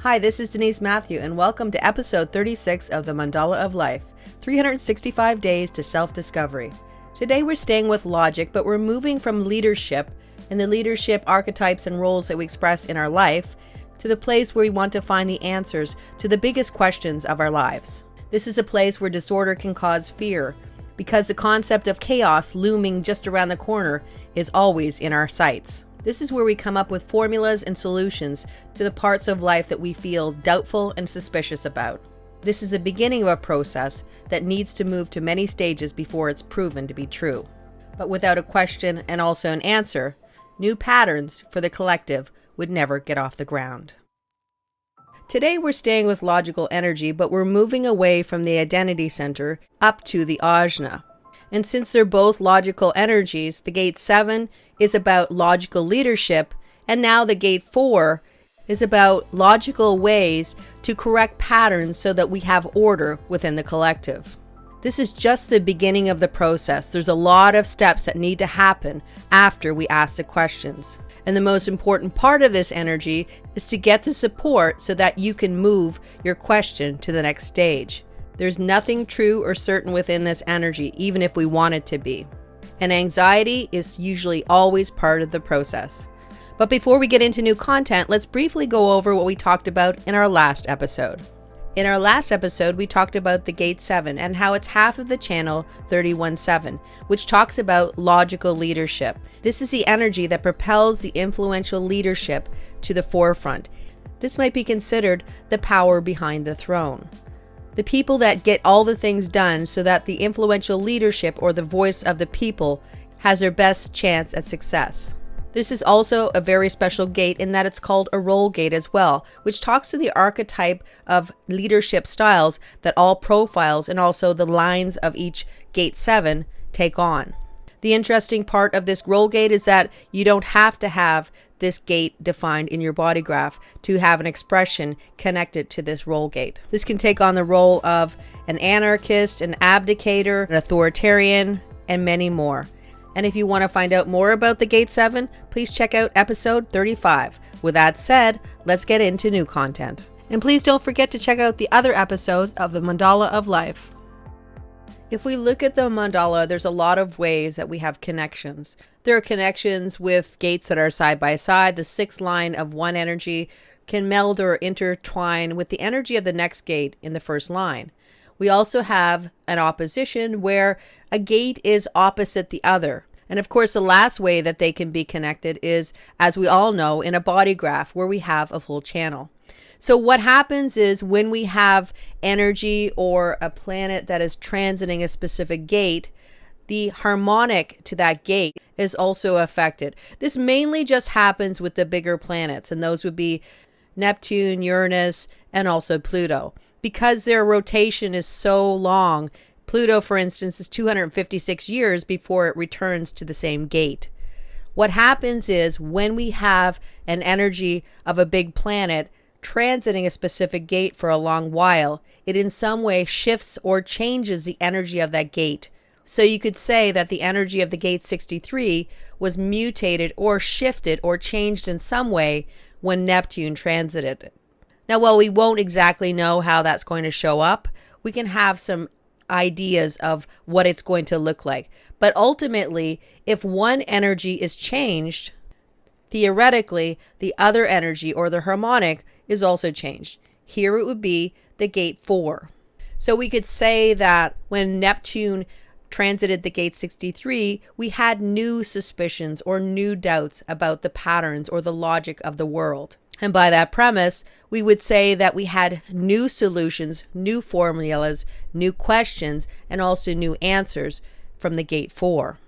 Hi, this is Denise Matthew, and welcome to episode 36 of the Mandala of Life, 365 Days to Self-Discovery. Today we're staying with logic, but we're moving from leadership and the leadership archetypes and roles that we express in our life to the place where we want to find the answers to the biggest questions of our lives. This is a place where disorder can cause fear, because the concept of chaos looming just around the corner is always in our sights. This is where we come up with formulas and solutions to the parts of life that we feel doubtful and suspicious about. This is the beginning of a process that needs to move to many stages before it's proven to be true. But without a question and also an answer, new patterns for the collective would never get off the ground. Today we're staying with logical energy, but we're moving away from the identity center up to the ajna. And since they're both logical energies, the gate 7 is about logical leadership, and now the gate 4 is about logical ways to correct patterns so that we have order within the collective. This is just the beginning of the process. There's a lot of steps that need to happen after we ask the questions. And the most important part of this energy is to get the support so that you can move your question to the next stage. There's nothing true or certain within this energy, even if we want it to be. And anxiety is usually always part of the process. But before we get into new content, let's briefly go over what we talked about in our last episode. In our last episode, we talked about the gate 7 and how it's half of the channel 31-7, which talks about logical leadership. This is the energy that propels the influential leadership to the forefront. This might be considered the power behind the throne. The people that get all the things done so that the influential leadership or the voice of the people has their best chance at success. This is also a very special gate in that it's called a role gate as well, which talks to the archetype of leadership styles that all profiles and also the lines of each gate 7 take on. The interesting part of this role gate is that you don't have to have this gate defined in your body graph to have an expression connected to this role gate. This can take on the role of an anarchist, an abdicator, an authoritarian, and many more. And if you want to find out more about the gate 7, please check out episode 35. With that said, let's get into new content. And please don't forget to check out the other episodes of the Mandala of Life. If we look at the mandala, there's a lot of ways that we have connections. There are connections with gates that are side by side. The 6th line of one energy can meld or intertwine with the energy of the next gate in the 1st line. We also have an opposition where a gate is opposite the other. And of course, the last way that they can be connected is, as we all know, in a body graph where we have a full channel. So what happens is when we have energy or a planet that is transiting a specific gate, the harmonic to that gate is also affected. This mainly just happens with the bigger planets, and those would be Neptune, Uranus, and also Pluto. Because their rotation is so long, Pluto, for instance, is 256 years before it returns to the same gate. What happens is when we have an energy of a big planet transiting a specific gate for a long while, it in some way shifts or changes the energy of that gate. So you could say that the energy of the gate 63 was mutated or shifted or changed in some way when Neptune transited it. Now, while we won't exactly know how that's going to show up, we can have some ideas of what it's going to look like. But ultimately, if one energy is changed, theoretically, the other energy or the harmonic is also changed. Here it would be the gate 4. So we could say that when Neptune transited the gate 63, we had new suspicions or new doubts about the patterns or the logic of the world. And by that premise, we would say that we had new solutions, new formulas, new questions, and also new answers from the gate 4.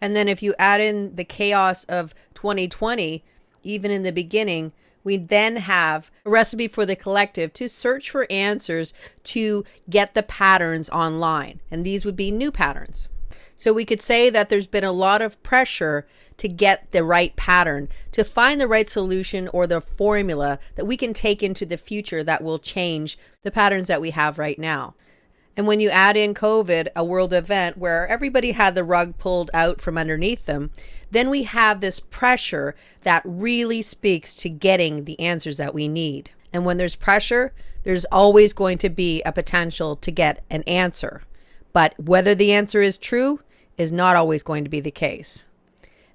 And then if you add in the chaos of 2020, even in the beginning, we then have a recipe for the collective to search for answers to get the patterns online. And these would be new patterns. So we could say that there's been a lot of pressure to get the right pattern, to find the right solution or the formula that we can take into the future that will change the patterns that we have right now. And when you add in COVID, a world event where everybody had the rug pulled out from underneath them, then we have this pressure that really speaks to getting the answers that we need. And when there's pressure, there's always going to be a potential to get an answer. But whether the answer is true is not always going to be the case.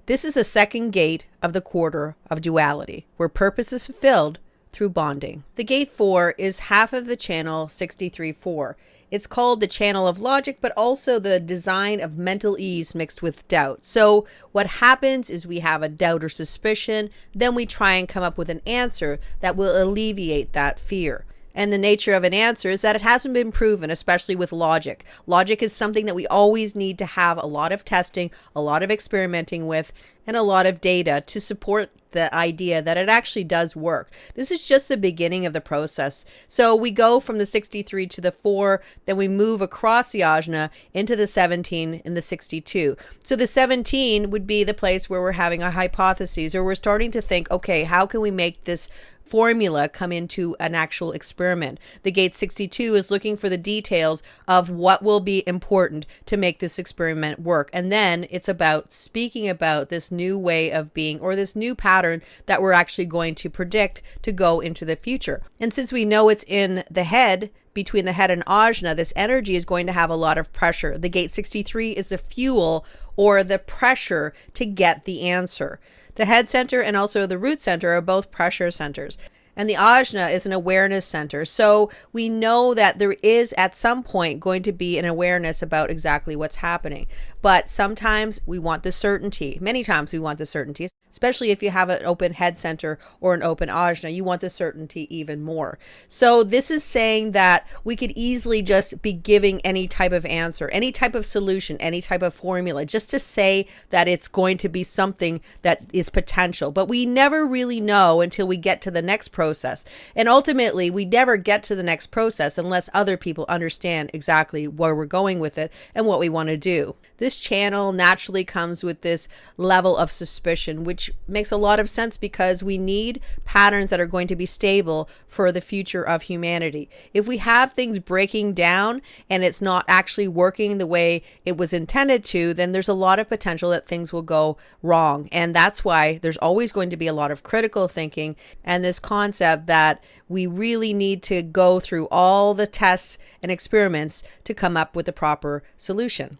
This is the second gate of the quarter of duality, where purpose is fulfilled through bonding. The gate 4 is half of the channel 63-4. It's called the channel of logic, but also the design of mental ease mixed with doubt. So what happens is we have a doubt or suspicion, then we try and come up with an answer that will alleviate that fear. And the nature of an answer is that it hasn't been proven, especially with logic. Logic is something that we always need to have a lot of testing, a lot of experimenting with, and a lot of data to support the idea that it actually does work. This is just the beginning of the process. So we go from the 63 to the 4, then we move across the ajna into the 17 and the 62. So the 17 would be the place where we're having a hypothesis, or we're starting to think, okay, how can we make this formula come into an actual experiment? The gate 62 is looking for the details of what will be important to make this experiment work. And then it's about speaking about this new way of being, or this new pattern that we're actually going to predict to go into the future. And since we know it's in the head, between the head and ajna, this energy is going to have a lot of pressure. The gate 63 is the fuel, or the pressure to get the answer. The head center and also the root center are both pressure centers. And the ajna is an awareness center. So we know that there is at some point going to be an awareness about exactly what's happening. But sometimes we want the certainty. Many times we want the certainty, especially if you have an open head center or an open ajna, you want the certainty even more. So this is saying that we could easily just be giving any type of answer, any type of solution, any type of formula, just to say that it's going to be something that is potential. But we never really know until we get to the next process. And ultimately, we never get to the next process unless other people understand exactly where we're going with it and what we want to do. This channel naturally comes with this level of suspicion, which makes a lot of sense because we need patterns that are going to be stable for the future of humanity. If we have things breaking down and it's not actually working the way it was intended to, then there's a lot of potential that things will go wrong. And that's why there's always going to be a lot of critical thinking and this concept that we really need to go through all the tests and experiments to come up with the proper solution.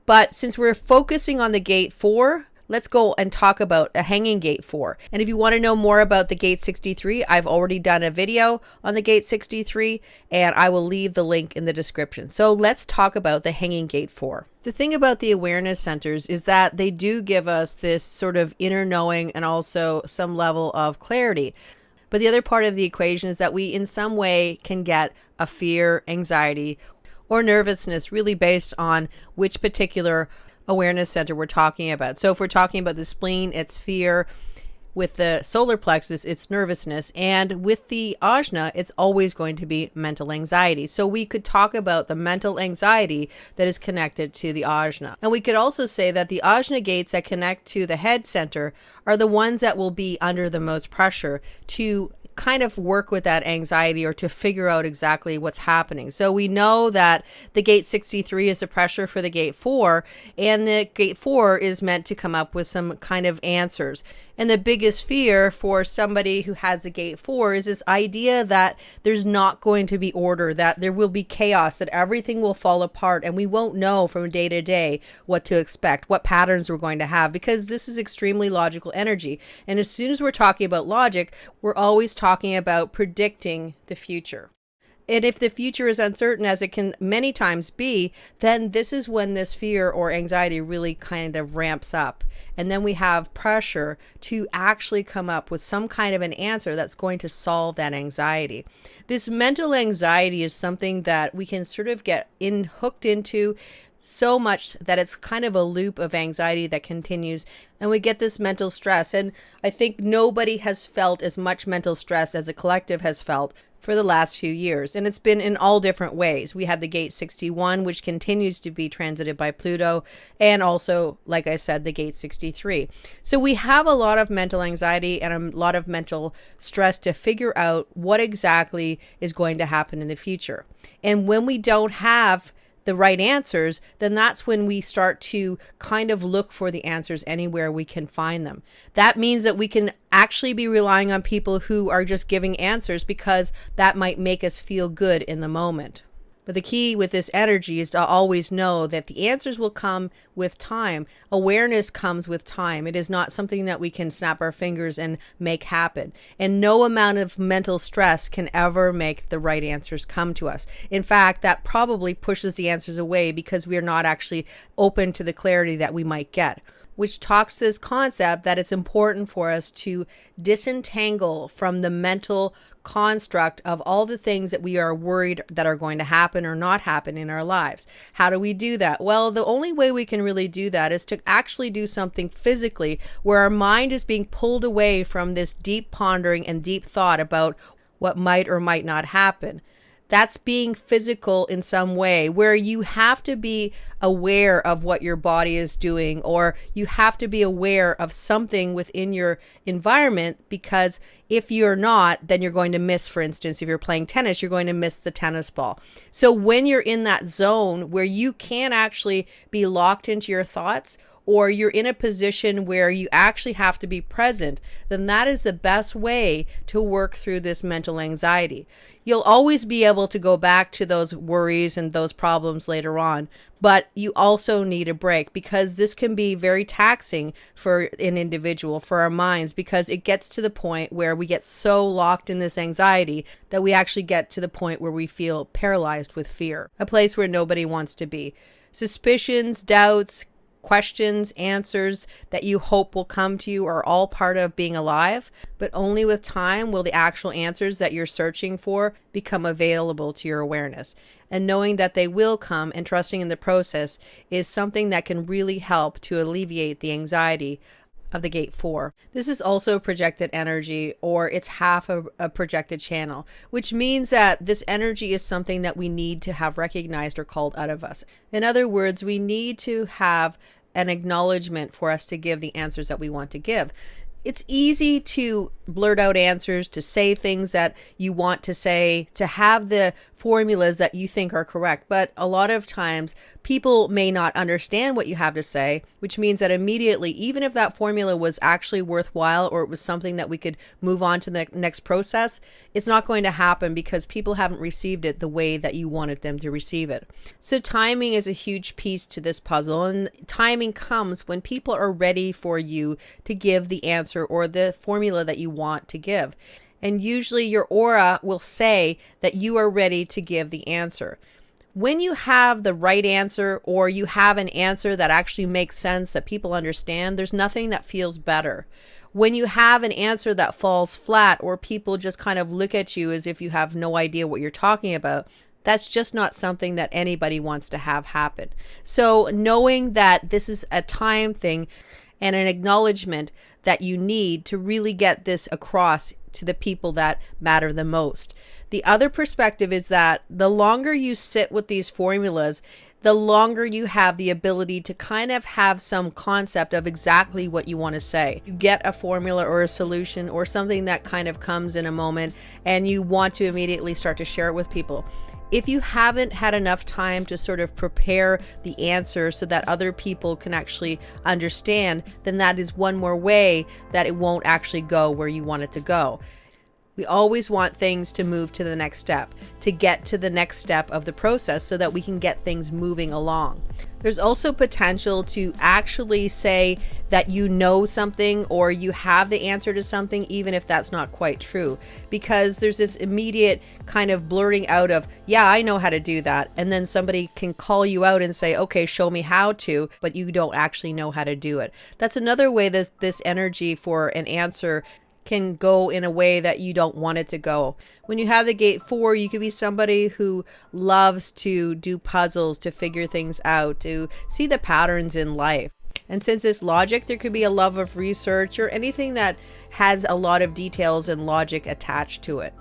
But since we're focusing on the gate 4, let's go and talk about a hanging gate 4. And if you want to know more about the gate 63, I've already done a video on the gate 63, and I will leave the link in the description. So let's talk about the hanging gate 4. The thing about the awareness centers is that they do give us this sort of inner knowing and also some level of clarity. But the other part of the equation is that we in some way can get a fear, anxiety, or nervousness really based on which particular awareness center we're talking about. So if we're talking about the spleen, it's fear. With the solar plexus, it's nervousness. And with the ajna, it's always going to be mental anxiety. So we could talk about the mental anxiety that is connected to the ajna. And we could also say that the ajna gates that connect to the head center are the ones that will be under the most pressure to kind of work with that anxiety or to figure out exactly what's happening. So we know that the gate 63 is the pressure for the gate 4, and the gate 4 is meant to come up with some kind of answers. And the biggest fear for somebody who has a gate 4 is this idea that there's not going to be order, that there will be chaos, that everything will fall apart, and we won't know from day to day what to expect, what patterns we're going to have, because this is extremely logical energy. And as soon as we're talking about logic, we're always talking about predicting the future. And if the future is uncertain, as it can many times be, then this is when this fear or anxiety really kind of ramps up. And then we have pressure to actually come up with some kind of an answer that's going to solve that anxiety. This mental anxiety is something that we can sort of get hooked into so much that it's kind of a loop of anxiety that continues, and we get this mental stress. And I think nobody has felt as much mental stress as a collective has felt for the last few years, and it's been in all different ways. We had the gate 61, which continues to be transited by Pluto, and also, like I said, the gate 63. So we have a lot of mental anxiety and a lot of mental stress to figure out what exactly is going to happen in the future. And when we don't have the right answers, then that's when we start to kind of look for the answers anywhere we can find them. That means that we can actually be relying on people who are just giving answers because that might make us feel good in the moment. But the key with this energy is to always know that the answers will come with time. Awareness comes with time. It is not something that we can snap our fingers and make happen. And no amount of mental stress can ever make the right answers come to us. In fact, that probably pushes the answers away because we are not actually open to the clarity that we might get, which talks to this concept that it's important for us to disentangle from the mental construct of all the things that we are worried that are going to happen or not happen in our lives. How do we do that? Well, the only way we can really do that is to actually do something physically where our mind is being pulled away from this deep pondering and deep thought about what might or might not happen. That's being physical in some way, where you have to be aware of what your body is doing, or you have to be aware of something within your environment, because if you're not, then you're going to miss, for instance, if you're playing tennis, you're going to miss the tennis ball. So when you're in that zone where you can actually be locked into your thoughts, or you're in a position where you actually have to be present, then that is the best way to work through this mental anxiety. You'll always be able to go back to those worries and those problems later on, but you also need a break, because this can be very taxing for an individual, for our minds, because it gets to the point where we get so locked in this anxiety that we actually get to the point where we feel paralyzed with fear, a place where nobody wants to be. Suspicions, doubts, questions, answers that you hope will come to you are all part of being alive, but only with time will the actual answers that you're searching for become available to your awareness. And knowing that they will come and trusting in the process is something that can really help to alleviate the anxiety of the gate 4. This is also projected energy, or it's half a projected channel, which means that this energy is something that we need to have recognized or called out of us. In other words, we need to have an acknowledgement for us to give the answers that we want to give. It's easy to blurt out answers, to say things that you want to say, to have the formulas that you think are correct. But a lot of times people may not understand what you have to say, which means that immediately, even if that formula was actually worthwhile or it was something that we could move on to the next process, it's not going to happen because people haven't received it the way that you wanted them to receive it. So timing is a huge piece to this puzzle, and timing comes when people are ready for you to give the answer or the formula that you want to give. And usually your aura will say that you are ready to give the answer. When you have the right answer, or you have an answer that actually makes sense, that people understand, there's nothing that feels better. When you have an answer that falls flat, or people just kind of look at you as if you have no idea what you're talking about, that's just not something that anybody wants to have happen. So knowing that this is a time thing and an acknowledgement that you need to really get this across to the people that matter the most. The other perspective is that the longer you sit with these formulas, the longer you have the ability to kind of have some concept of exactly what you want to say. You get a formula or a solution or something that kind of comes in a moment, and you want to immediately start to share it with people. If you haven't had enough time to sort of prepare the answer so that other people can actually understand, then that is one more way that it won't actually go where you want it to go. We always want things to move to the next step, to get to the next step of the process so that we can get things moving along. There's also potential to actually say that you know something or you have the answer to something, even if that's not quite true, because there's this immediate kind of blurting out of, yeah, I know how to do that. And then somebody can call you out and say, okay, show me how to, but you don't actually know how to do it. That's another way that this energy for an answer can go in a way that you don't want it to go. When you have the gate 4, you could be somebody who loves to do puzzles, to figure things out, to see the patterns in life. And since it's logic, there could be a love of research or anything that has a lot of details and logic attached to it.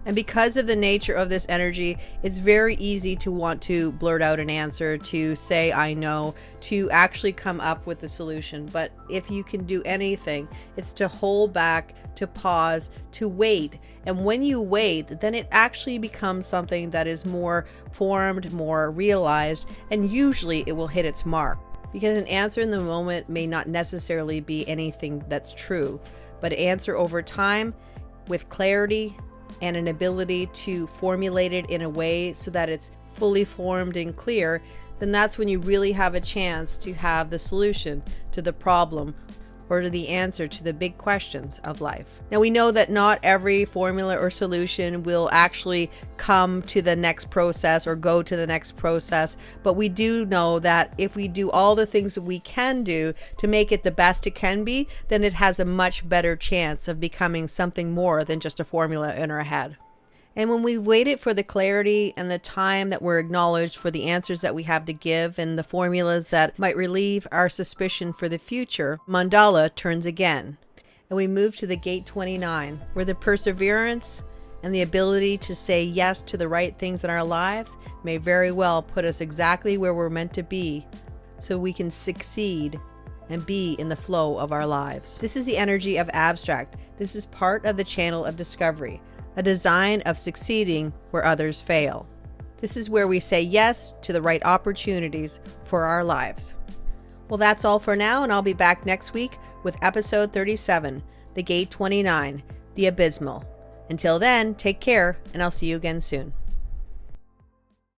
And because of the nature of this energy, it's very easy to want to blurt out an answer, to say, I know, to actually come up with the solution. But if you can do anything, it's to hold back, to pause, to wait. And when you wait, then it actually becomes something that is more formed, more realized, and usually it will hit its mark. Because an answer in the moment may not necessarily be anything that's true, but an answer over time with clarity and an ability to formulate it in a way so that it's fully formed and clear, then that's when you really have a chance to have the solution to the problem or to the answer to the big questions of life. Now, we know that not every formula or solution will actually come to the next process or go to the next process, but we do know that if we do all the things that we can do to make it the best it can be, then it has a much better chance of becoming something more than just a formula in our head. And when we waited for the clarity and the time that we're acknowledged for the answers that we have to give and the formulas that might relieve our suspicion for the future, Mandala turns again. And we move to the gate 29, where the perseverance and the ability to say yes to the right things in our lives may very well put us exactly where we're meant to be so we can succeed and be in the flow of our lives. This is the energy of abstract. This is part of the channel of discovery, a design of succeeding where others fail. This is where we say yes to the right opportunities for our lives. Well, that's all for now, and I'll be back next week with episode 37, the gate 29, the abysmal. Until then, take care, and I'll see you again soon.